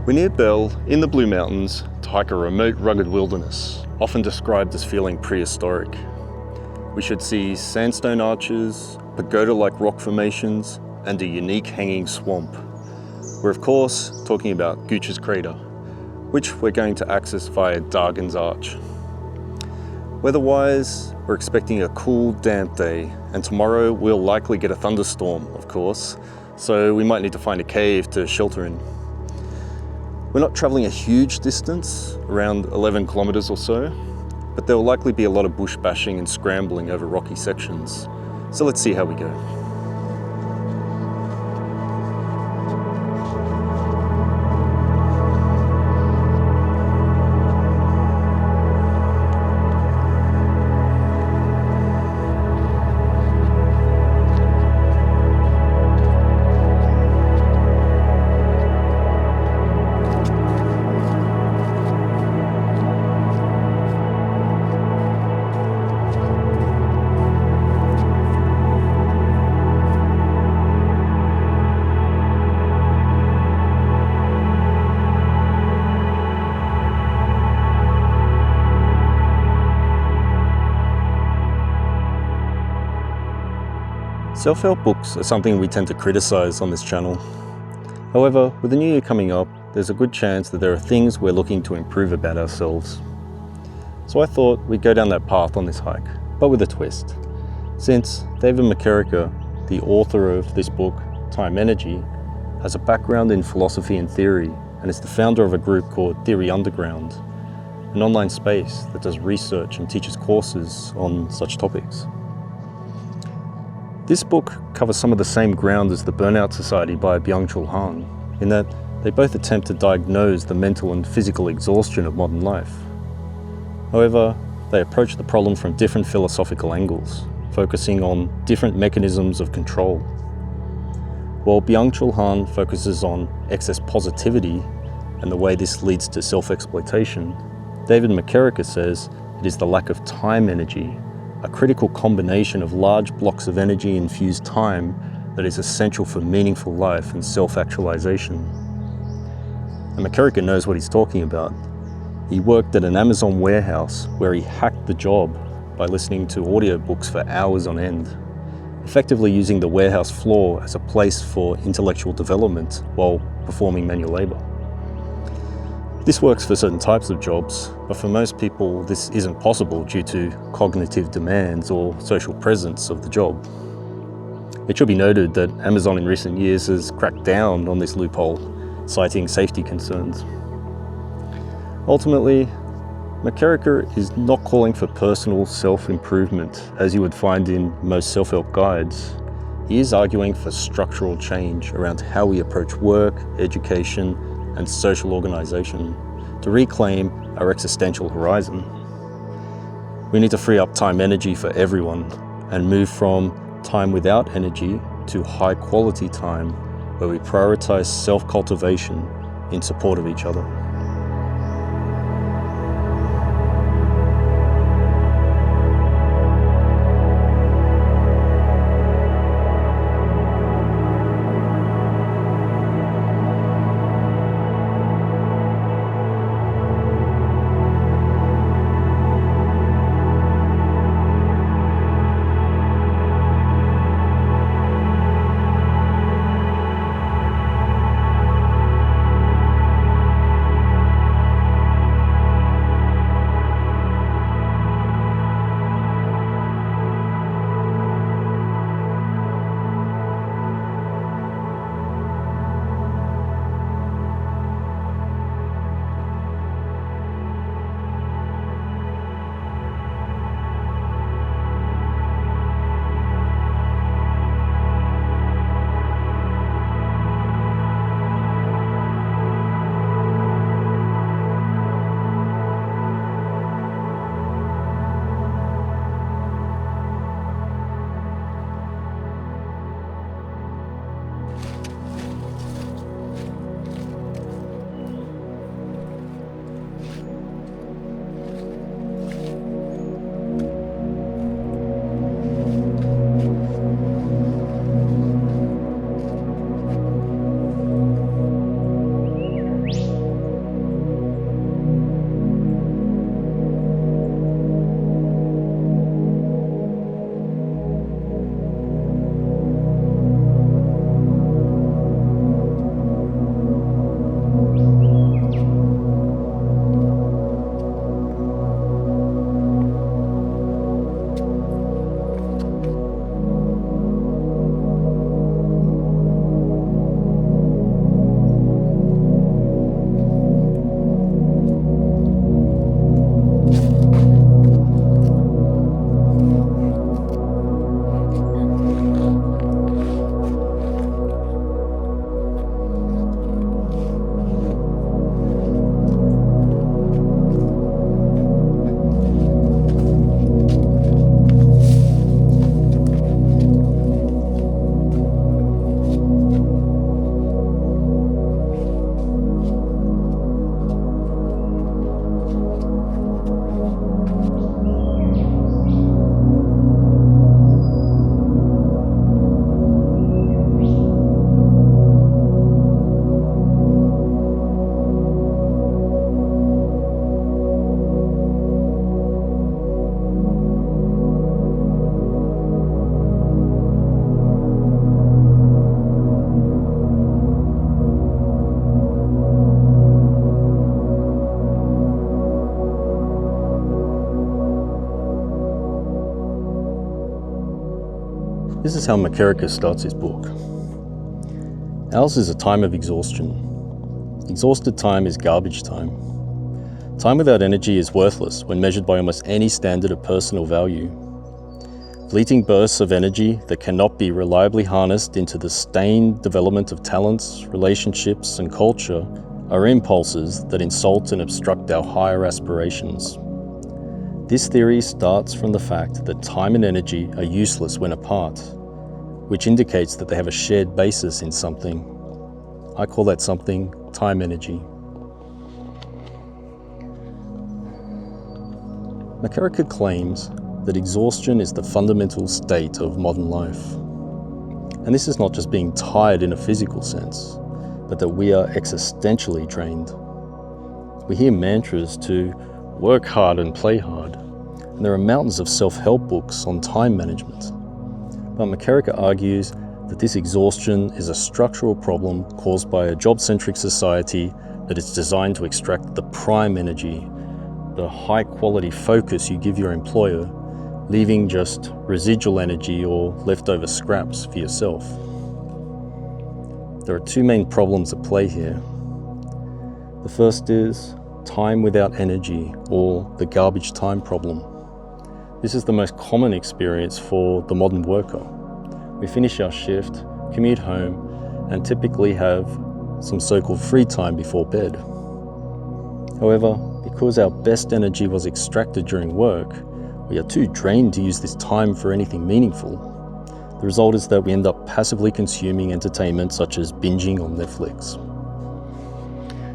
We're near Bell in the Blue Mountains to hike a remote, rugged wilderness, often described as feeling prehistoric. We should see sandstone arches, pagoda-like rock formations, and a unique hanging swamp. We're of course talking about Goochs Crater, which we're going to access via Dargans Arch. Weather-wise, we're expecting a cool, damp day, and tomorrow we'll likely get a thunderstorm, of course, so we might need to find a cave to shelter in. We're not travelling a huge distance, around 11 kilometres or so, but there will likely be a lot of bush bashing and scrambling over rocky sections. So let's see how we go. Self-help books are something we tend to criticise on this channel. However, with the new year coming up, there's a good chance that there are things we're looking to improve about ourselves. So I thought we'd go down that path on this hike, but with a twist. Since David McKerracher, the author of this book, Timenergy, has a background in philosophy and theory and is the founder of a group called Theory Underground, an online space that does research and teaches courses on such topics. This book covers some of the same ground as The Burnout Society by Byung-Chul Han, in that they both attempt to diagnose the mental and physical exhaustion of modern life. However, they approach the problem from different philosophical angles, focusing on different mechanisms of control. While Byung-Chul Han focuses on excess positivity and the way this leads to self-exploitation, David McKerracher says it is the lack of time energy, a critical combination of large blocks of energy-infused time that is essential for meaningful life and self-actualization. And McKerracher knows what he's talking about. He worked at an Amazon warehouse where he hacked the job by listening to audiobooks for hours on end, effectively using the warehouse floor as a place for intellectual development while performing manual labor. This works for certain types of jobs, but for most people this isn't possible due to cognitive demands or social presence of the job. It should be noted that Amazon in recent years has cracked down on this loophole, citing safety concerns. Ultimately, McKerracher is not calling for personal self-improvement as you would find in most self-help guides. He is arguing for structural change around how we approach work, education, and social organisation to reclaim our existential horizon. We need to free up time energy for everyone and move from time without energy to high quality time where we prioritise self-cultivation in support of each other. This is how McKerracher starts his book. Ours is a time of exhaustion. Exhausted time is garbage time. Time without energy is worthless when measured by almost any standard of personal value. Fleeting bursts of energy that cannot be reliably harnessed into the sustained development of talents, relationships, and culture are impulses that insult and obstruct our higher aspirations. This theory starts from the fact that time and energy are useless when apart, which indicates that they have a shared basis in something. I call that something time energy. McKerracher claims that exhaustion is the fundamental state of modern life. And this is not just being tired in a physical sense, but that we are existentially drained. We hear mantras to work hard and play hard, and there are mountains of self-help books on time management. But McKerracher argues that this exhaustion is a structural problem caused by a job-centric society that is designed to extract the prime energy, the high-quality focus you give your employer, leaving just residual energy or leftover scraps for yourself. There are two main problems at play here. The first is time without energy, or the garbage time problem. This is the most common experience for the modern worker. We finish our shift, commute home, and typically have some so-called free time before bed. However, because our best energy was extracted during work, we are too drained to use this time for anything meaningful. The result is that we end up passively consuming entertainment such as binging on Netflix.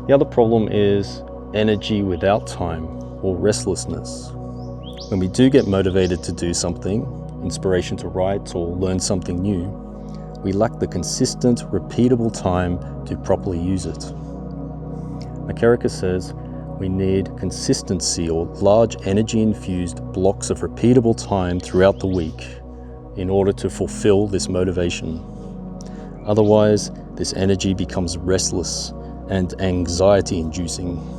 The other problem is energy without time, or restlessness. When we do get motivated to do something, inspiration to write or learn something new, we lack the consistent, repeatable time to properly use it. McKerracher says we need consistency, or large energy-infused blocks of repeatable time throughout the week in order to fulfill this motivation. Otherwise, this energy becomes restless and anxiety-inducing.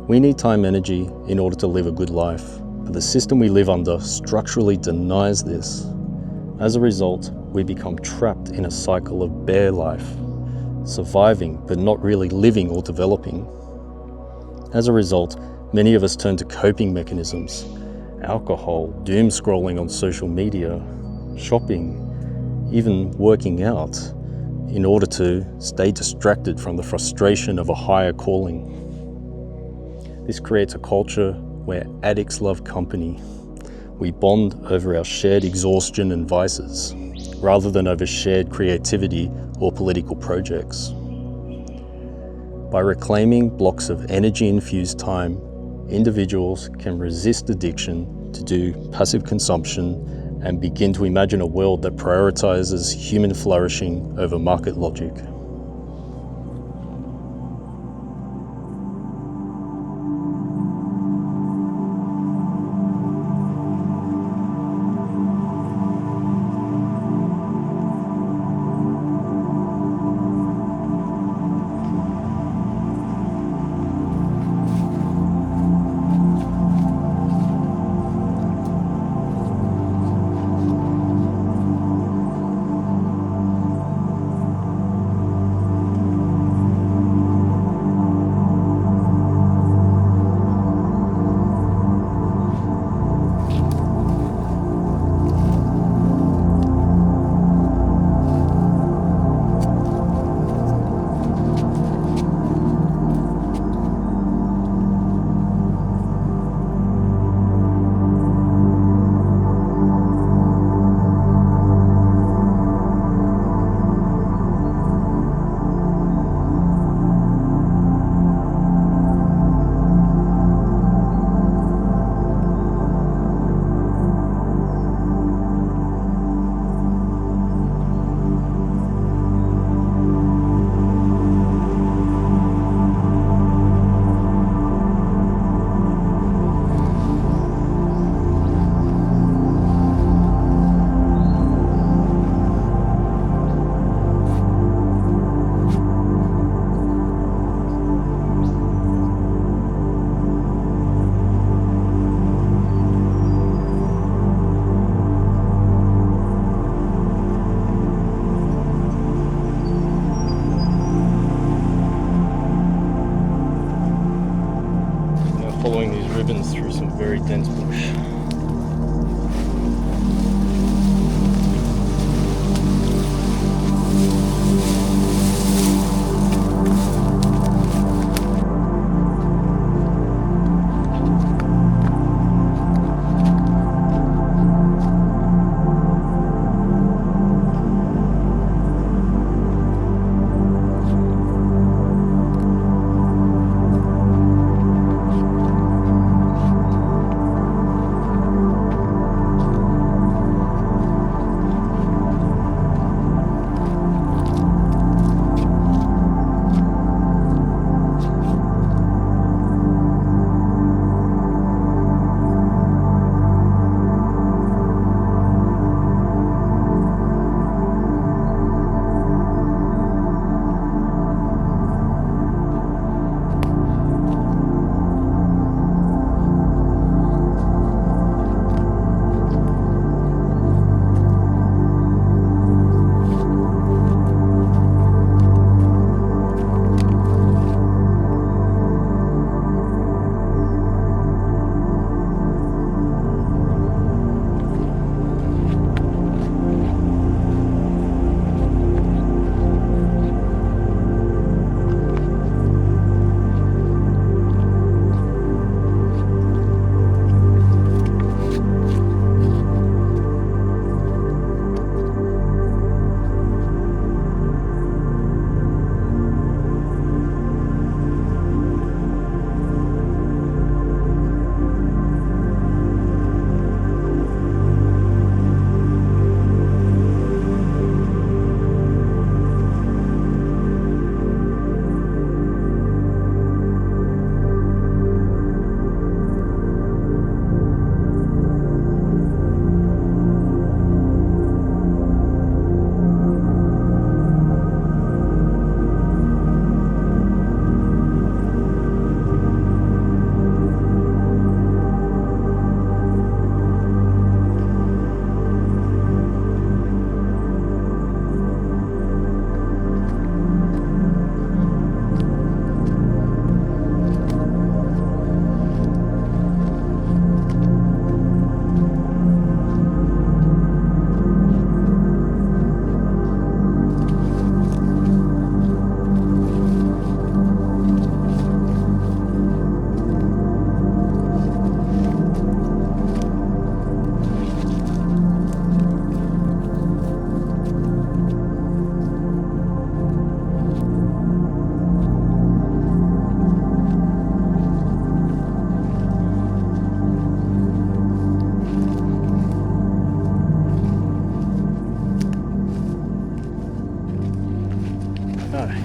We need time energy in order to live a good life, but the system we live under structurally denies this. As a result, we become trapped in a cycle of bare life, surviving but not really living or developing. As a result, many of us turn to coping mechanisms: alcohol, doom scrolling on social media, shopping, even working out, in order to stay distracted from the frustration of a higher calling. This creates a culture where addicts love company. We bond over our shared exhaustion and vices, rather than over shared creativity or political projects. By reclaiming blocks of energy-infused time, individuals can resist addiction to do passive consumption and begin to imagine a world that prioritizes human flourishing over market logic. very dense bush.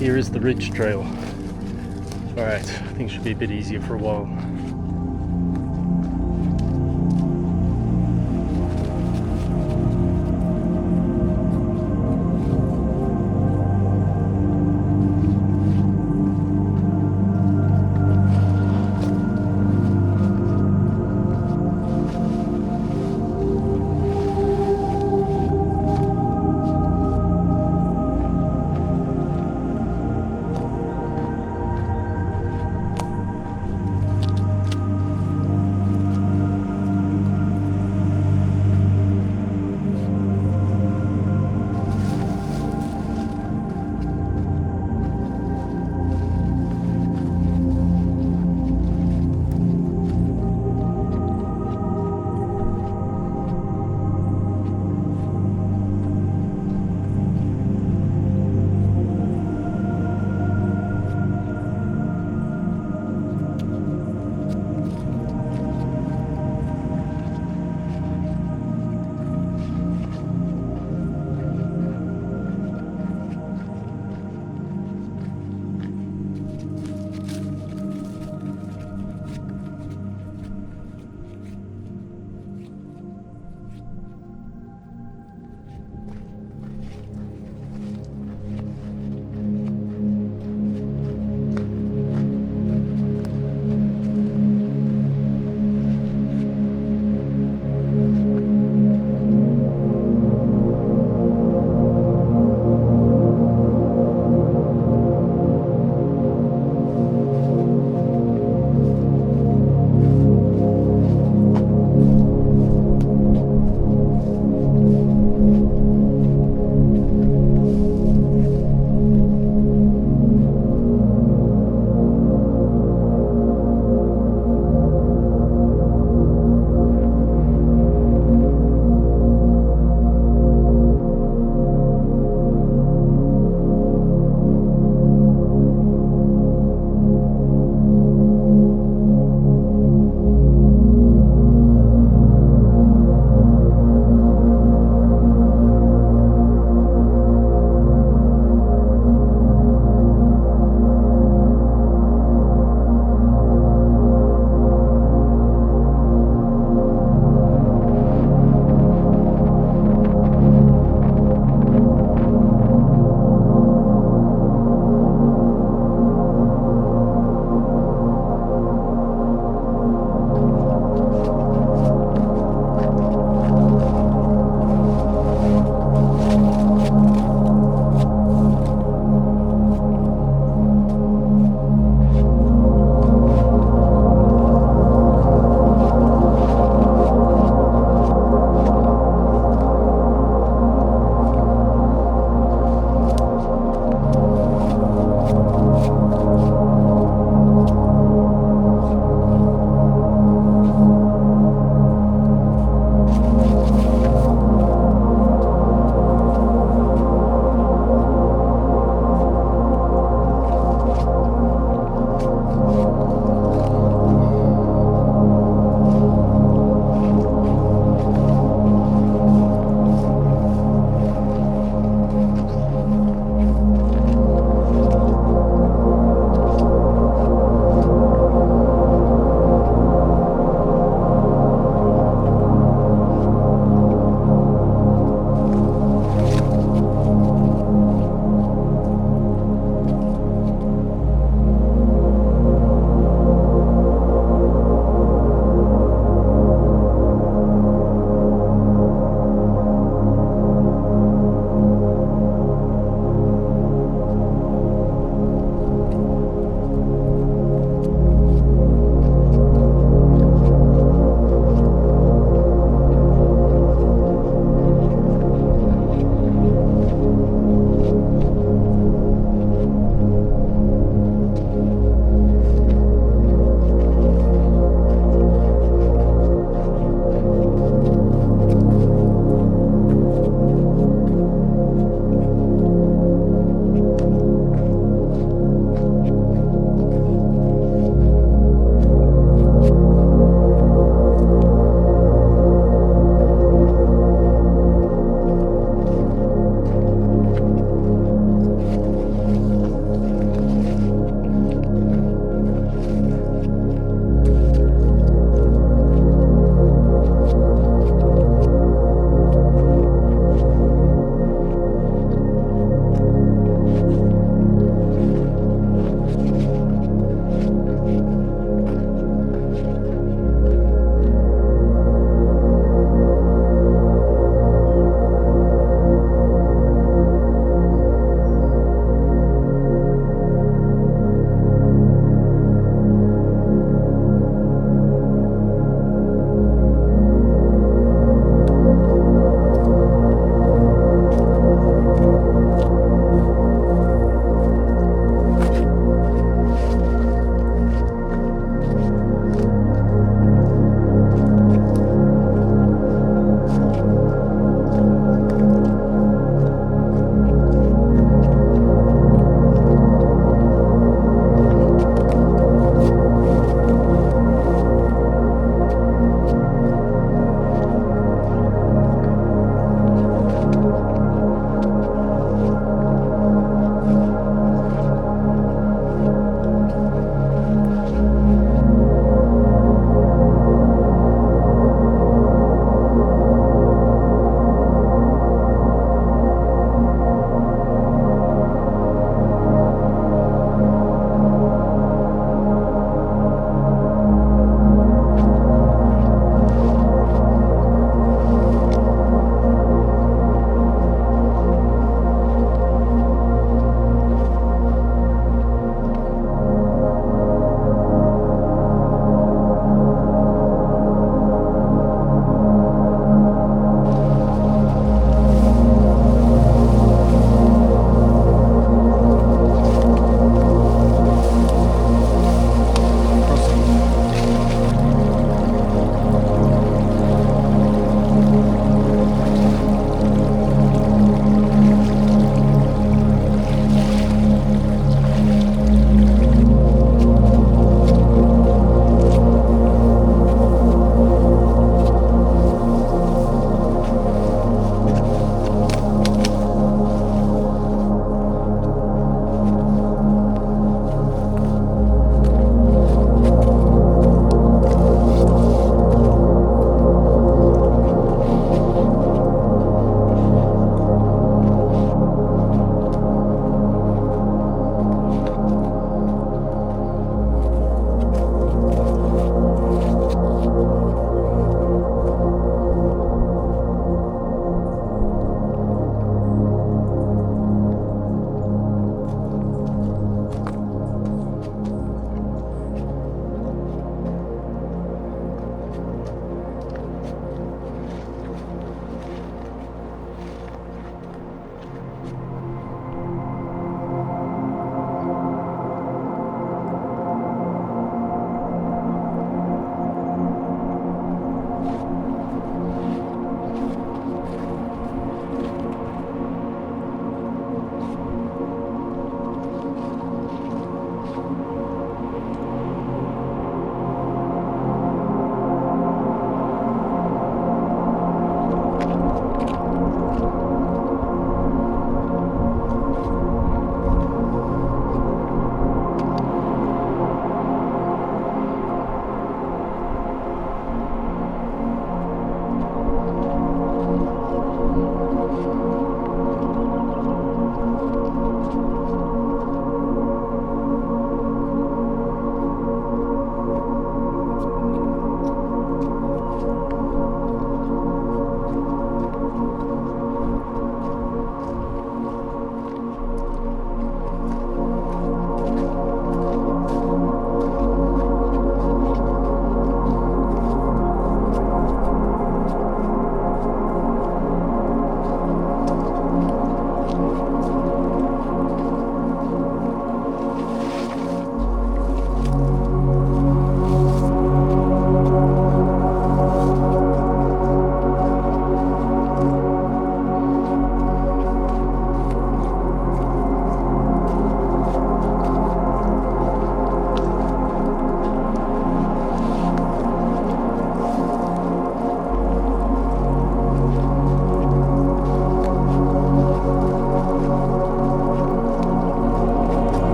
Here is the ridge trail. Alright, I think it should be a bit easier for a while.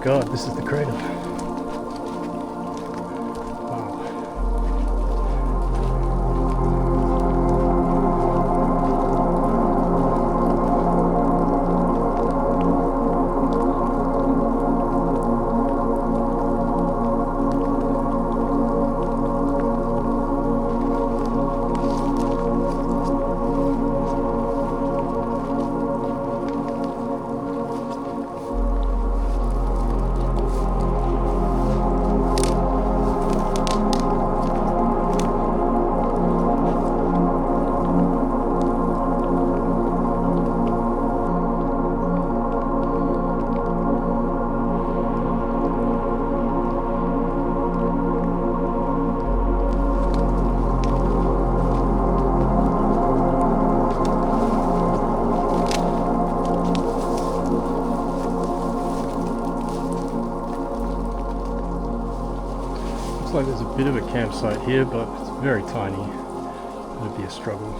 God, this is the crater. Wow. Looks like there's a bit of a campsite here, but it's very tiny. It'd be a struggle.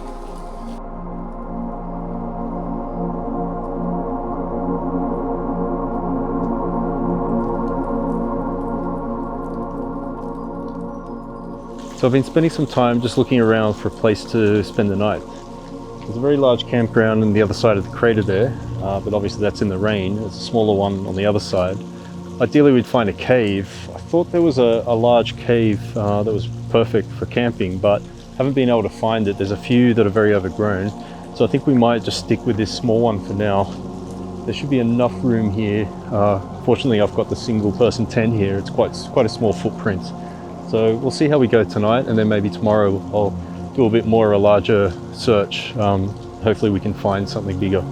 So I've been spending some time just looking around for a place to spend the night. There's a very large campground on the other side of the crater there, but obviously that's in the rain. There's a smaller one on the other side. Ideally we'd find a cave. I thought there was a large cave that was perfect for camping, but haven't been able to find it. There's a few that are very overgrown, so I think we might just stick with this small one for now. there should be enough room here. Fortunately, I've got the single person tent here. It's quite a small footprint. So we'll see how we go tonight, and then maybe tomorrow I'll do a bit more, a larger search. Hopefully we can find something bigger.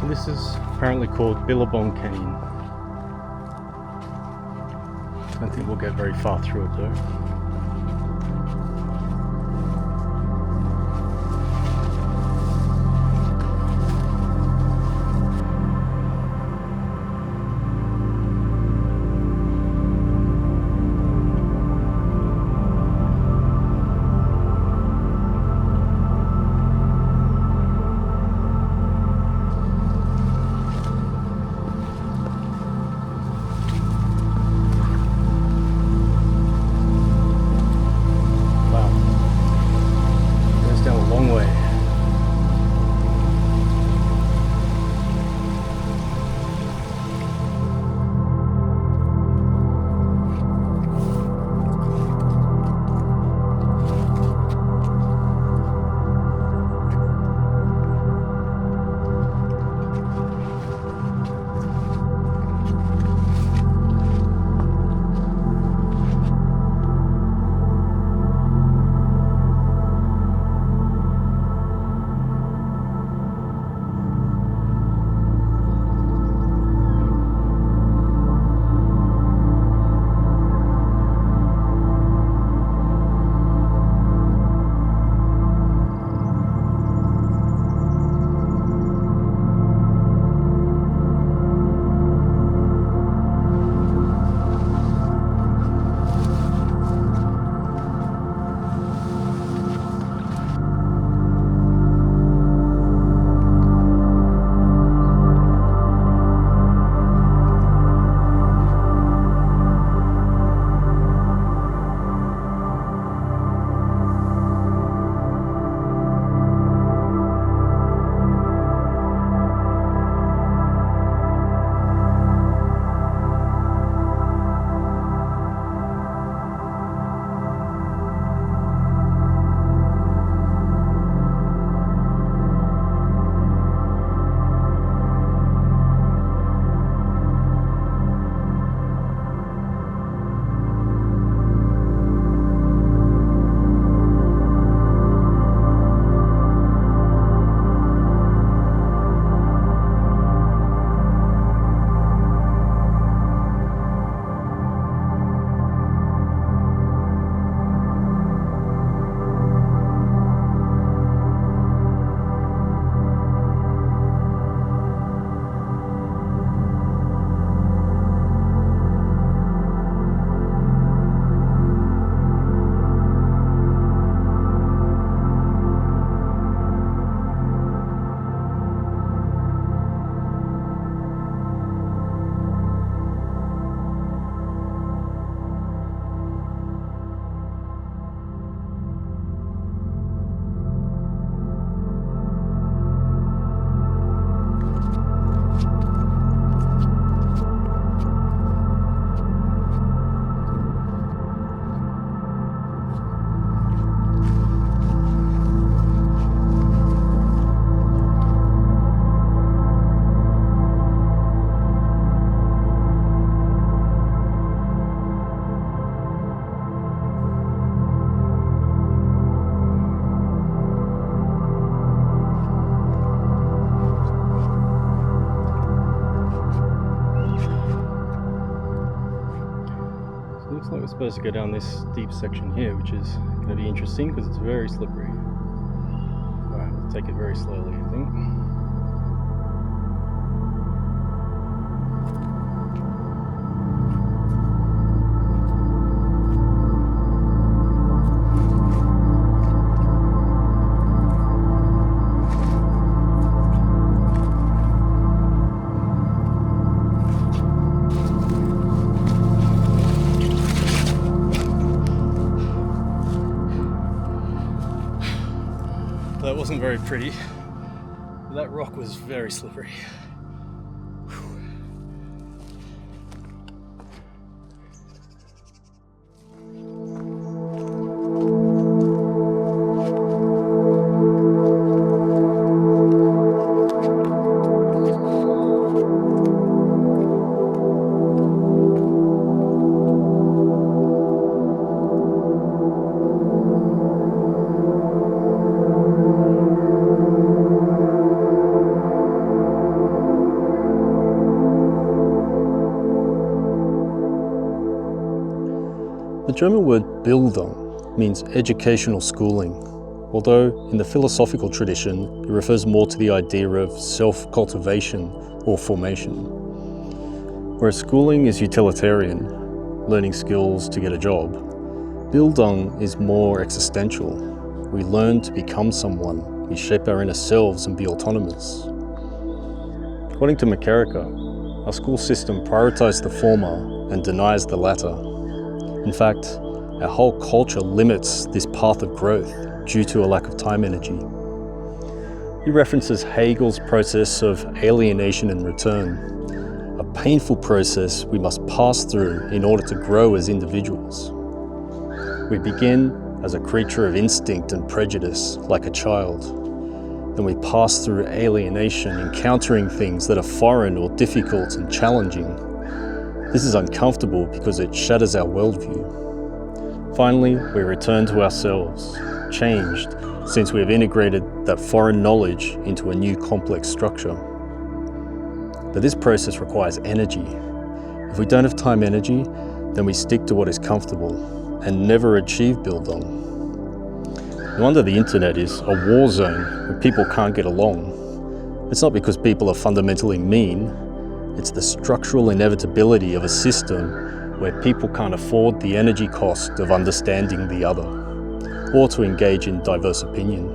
This is apparently called Billabong Canyon. I don't think we'll get very far through it though. Looks like we're supposed to go down this deep section here, which is going to be interesting because it's very slippery. Alright, we'll take it very slowly, I think. That wasn't very pretty. That rock was very slippery. The German word Bildung means educational schooling, although in the philosophical tradition it refers more to the idea of self-cultivation or formation. Whereas schooling is utilitarian, learning skills to get a job, Bildung is more existential. We learn to become someone, we shape our inner selves and be autonomous. According to McKerracher, our school system prioritizes the former and denies the latter. In fact, our whole culture limits this path of growth due to a lack of time energy. He references Hegel's process of alienation and return, a painful process we must pass through in order to grow as individuals. We begin as a creature of instinct and prejudice, like a child. Then we pass through alienation, encountering things that are foreign or difficult and challenging. This is uncomfortable because it shatters our worldview. Finally, we return to ourselves, changed since we have integrated that foreign knowledge into a new complex structure. But this process requires energy. If we don't have time energy, then we stick to what is comfortable and never achieve Bildung. No wonder the internet is a war zone where people can't get along. It's not because people are fundamentally mean, it's the structural inevitability of a system where people can't afford the energy cost of understanding the other, or to engage in diverse opinion.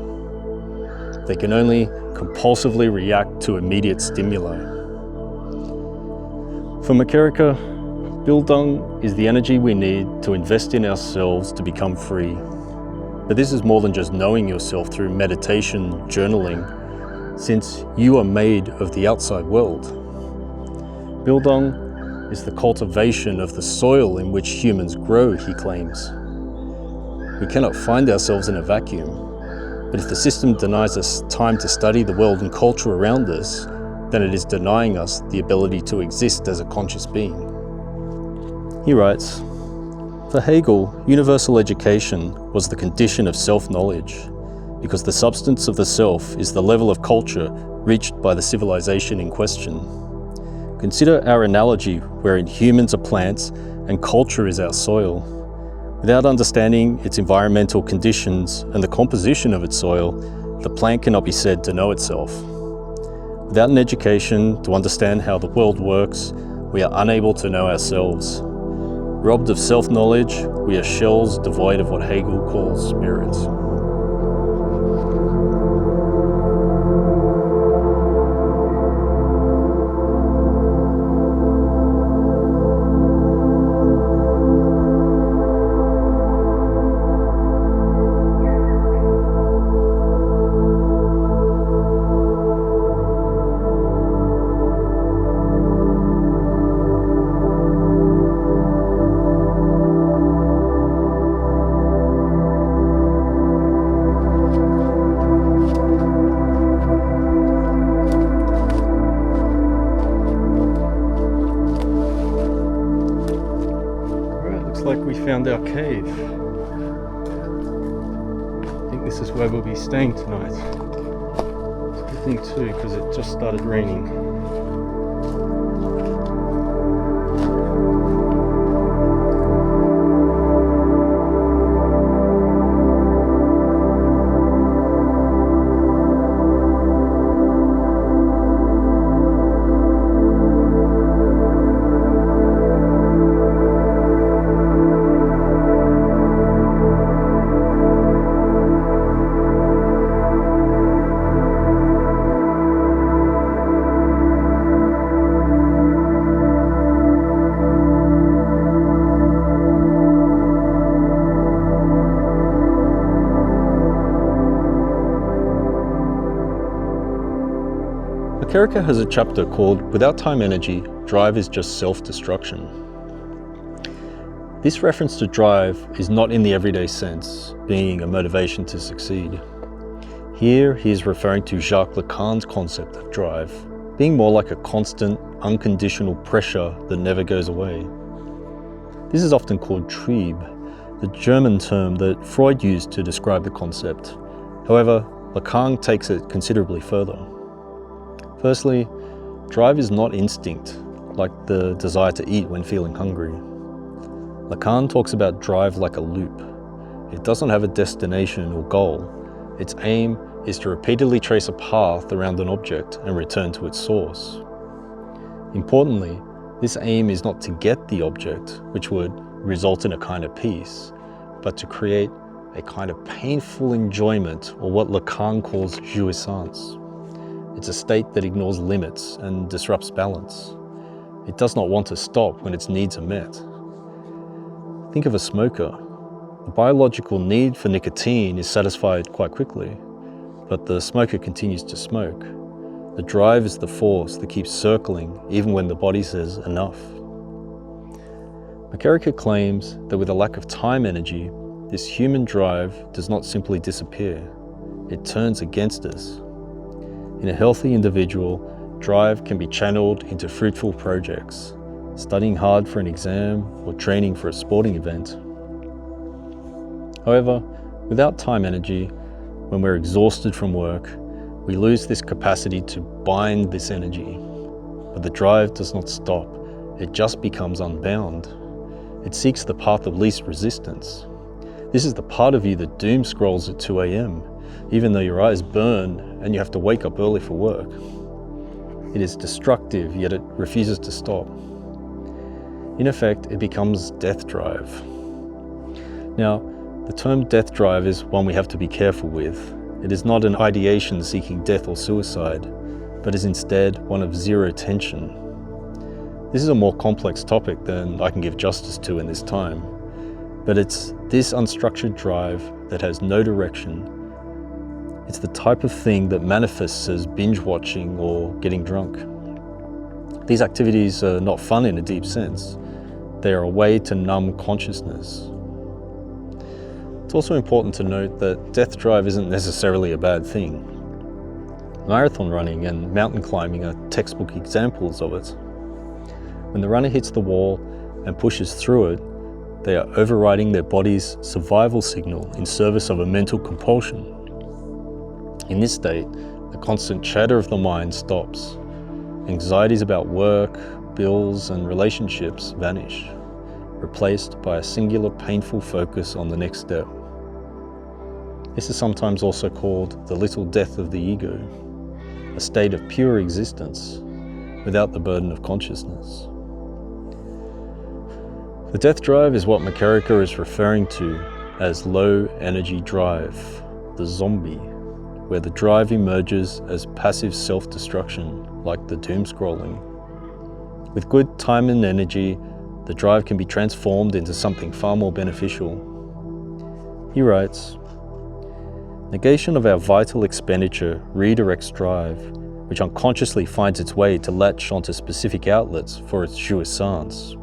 They can only compulsively react to immediate stimuli. For McKerracher, Bildung is the energy we need to invest in ourselves to become free. But this is more than just knowing yourself through meditation, journaling, since you are made of the outside world. Bildung is the cultivation of the soil in which humans grow, he claims. We cannot find ourselves in a vacuum, but if the system denies us time to study the world and culture around us, then it is denying us the ability to exist as a conscious being. He writes, for Hegel, universal education was the condition of self-knowledge, because the substance of the self is the level of culture reached by the civilization in question. Consider our analogy wherein humans are plants and culture is our soil. Without understanding its environmental conditions and the composition of its soil, the plant cannot be said to know itself. Without an education to understand how the world works, we are unable to know ourselves. Robbed of self-knowledge, we are shells devoid of what Hegel calls spirits. Like we found our cave. I think this is where we'll be staying tonight. It's a good thing too, because it just started raining. McKerracher has a chapter called Without Time Energy, Drive is Just Self-Destruction. This reference to drive is not in the everyday sense, being a motivation to succeed. Here he is referring to Jacques Lacan's concept of drive, being more like a constant, unconditional pressure that never goes away. This is often called Trieb, the German term that Freud used to describe the concept. However, Lacan takes it considerably further. Firstly, drive is not instinct, like the desire to eat when feeling hungry. Lacan talks about drive like a loop. It doesn't have a destination or goal. Its aim is to repeatedly trace a path around an object and return to its source. Importantly, this aim is not to get the object, which would result in a kind of peace, but to create a kind of painful enjoyment, or what Lacan calls jouissance. It's a state that ignores limits and disrupts balance. It does not want to stop when its needs are met. Think of a smoker. The biological need for nicotine is satisfied quite quickly, but the smoker continues to smoke. The drive is the force that keeps circling even when the body says enough. McKerracher claims that with a lack of time energy, this human drive does not simply disappear, it turns against us. In a healthy individual, drive can be channeled into fruitful projects, studying hard for an exam or training for a sporting event. However, without time energy, when we're exhausted from work, we lose this capacity to bind this energy. But the drive does not stop, it just becomes unbound. It seeks the path of least resistance. This is the part of you that doom scrolls at 2 a.m, even though your eyes burn and you have to wake up early for work. It is destructive, yet it refuses to stop. In effect, it becomes death drive. Now, the term death drive is one we have to be careful with. It is not an ideation seeking death or suicide, but is instead one of zero tension. This is a more complex topic than I can give justice to in this time, but it's this unstructured drive that has no direction. It's the type of thing that manifests as binge watching or getting drunk. These activities are not fun in a deep sense. They are a way to numb consciousness. It's also important to note that death drive isn't necessarily a bad thing. Marathon running and mountain climbing are textbook examples of it. When the runner hits the wall and pushes through it, they are overriding their body's survival signal in service of a mental compulsion. In this state, the constant chatter of the mind stops. Anxieties about work, bills, and relationships vanish, replaced by a singular painful focus on the next step. This is sometimes also called the little death of the ego, a state of pure existence without the burden of consciousness. The death drive is what McKerracher is referring to as low energy drive, the zombie, where the drive emerges as passive self-destruction, like the doom scrolling. With good time and energy, the drive can be transformed into something far more beneficial. He writes, "Negation of our vital expenditure redirects drive, which unconsciously finds its way to latch onto specific outlets for its jouissance.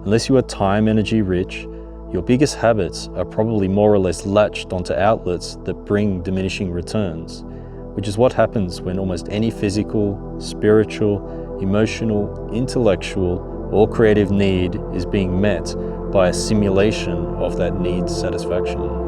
Unless you are time energy rich, your biggest habits are probably more or less latched onto outlets that bring diminishing returns, which is what happens when almost any physical, spiritual, emotional, intellectual, or creative need is being met by a simulation of that need's satisfaction."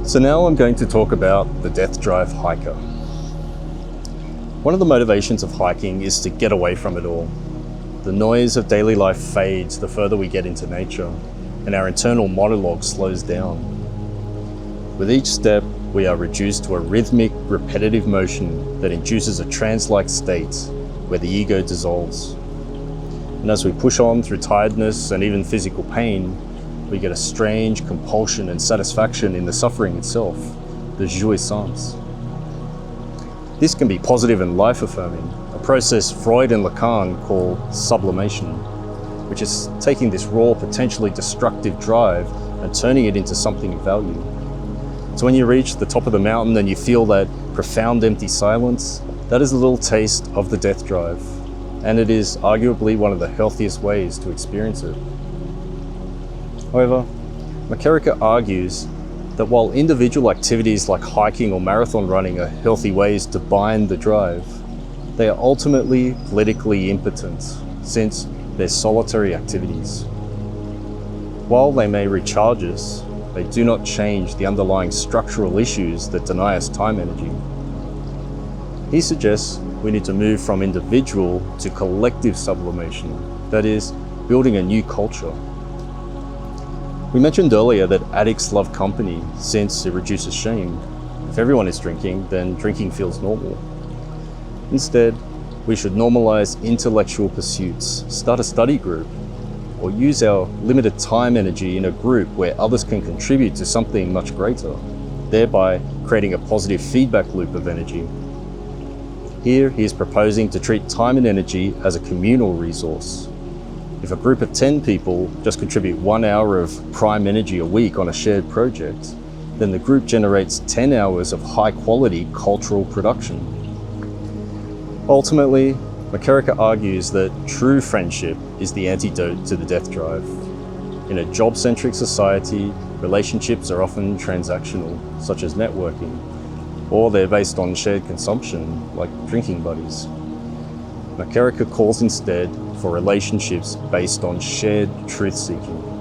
So now I'm going to talk about the Death Drive hiker. One of the motivations of hiking is to get away from it all. The noise of daily life fades the further we get into nature, and our internal monologue slows down. With each step, we are reduced to a rhythmic, repetitive motion that induces a trance-like state where the ego dissolves. And as we push on through tiredness and even physical pain, we get a strange compulsion and satisfaction in the suffering itself, the jouissance. This can be positive and life-affirming, a process Freud and Lacan call sublimation, which is taking this raw, potentially destructive drive and turning it into something of value. So when you reach the top of the mountain and you feel that profound empty silence, that is a little taste of the death drive, and it is arguably one of the healthiest ways to experience it. However, McKerracher argues that while individual activities like hiking or marathon running are healthy ways to bind the drive, they are ultimately politically impotent, since they're solitary activities. While they may recharge us, they do not change the underlying structural issues that deny us time energy. He suggests we need to move from individual to collective sublimation, that is, building a new culture. We mentioned earlier that addicts love company since it reduces shame. If everyone is drinking, then drinking feels normal. Instead, we should normalize intellectual pursuits, start a study group, or use our limited time energy in a group where others can contribute to something much greater, thereby creating a positive feedback loop of energy. Here, he is proposing to treat time and energy as a communal resource. If a group of 10 people just contribute 1 hour of prime energy a week on a shared project, then the group generates 10 hours of high-quality cultural production. Ultimately, McKerracher argues that true friendship is the antidote to the death drive. In a job-centric society, relationships are often transactional, such as networking, or they're based on shared consumption, like drinking buddies. McKerracher calls instead for relationships based on shared truth-seeking.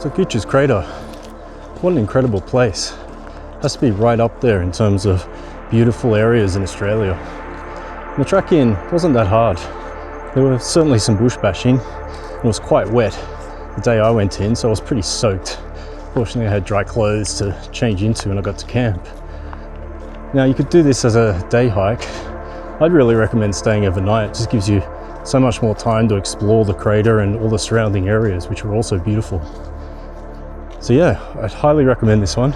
So Goochs Crater, what an incredible place. Has to be right up there in terms of beautiful areas in Australia. And the track in wasn't that hard. There were certainly some bush bashing. It was quite wet the day I went in, so I was pretty soaked. Fortunately, I had dry clothes to change into when I got to camp. Now, you could do this as a day hike. I'd really recommend staying overnight. It just gives you so much more time to explore the crater and all the surrounding areas, which are also beautiful. So yeah, I'd highly recommend this one.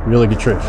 Really good trip.